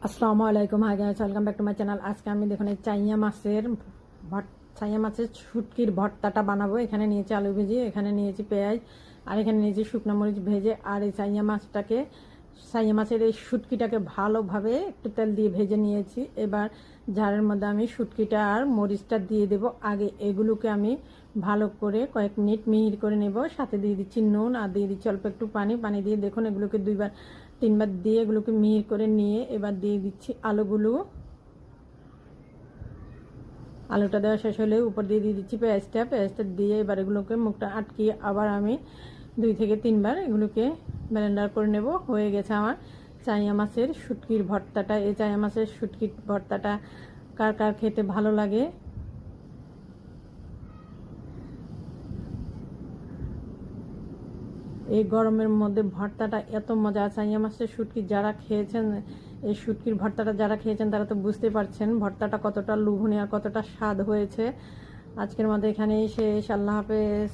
আসসালামু আলাইকুম, hi guys, welcome back to my channel. আজকে আমি দেখুন এই চাইয়া মাছের শুটকির ভর্তাটা বানাবো। এখানে নিয়েছি আলু ভেজে, এখানে নিয়েছি পেঁয়াজ, আর এখানে নিয়েছি শুকনো মরিচ ভেজে। আর এই চাইয়া মাছের এই শুটকিটাকে ভালোভাবে একটু তেল দিয়ে ভেজে নিয়েছি। এবার ঝাড়ের মধ্যে আমি শুটকিটা আর মরিচটা দিয়ে দেব। আগে এগুলোকে আমি ভালো করে কয়েক মিনিট মিহির করে নেব। সাথে দিয়ে দিচ্ছি নুন, আর দিয়ে দিচ্ছি অল্প একটু পানি দিয়ে দেখুন এগুলোকে 2-3 বার দিয়ে এগুলোকে মিহির করে নিয়ে এবার দিয়ে দিচ্ছি আলুটা দেওয়া শেষ হলে উপর দিয়ে দিচ্ছি পেঁয়াজটা দিয়ে এবার এগুলোকে মুখটা আটকিয়ে আবার আমি 2 থেকে 3 বার এগুলোকে ব্লেন্ডার করে নেব। হয়ে গেছে আমার চাইয়া মাছের শুটকির ভর্তাটা। এই চাইয়া মাছের শুটকির ভর্তাটা কার কার খেতে ভালো লাগে, এই গরমের মধ্যে ভর্তাটা এত মজা। চাইয়া মাছের শুটকি যারা খেয়েছেন, এই শুটকির ভর্তাটা যারা খেয়েছেন তারা তো বুঝতে পারছেন ভর্তাটা কতটা লোভনীয় আর কতটা স্বাদ হয়েছে। আজকের মধ্যে এখানেই শেষ। আল্লাহ হাফেজ।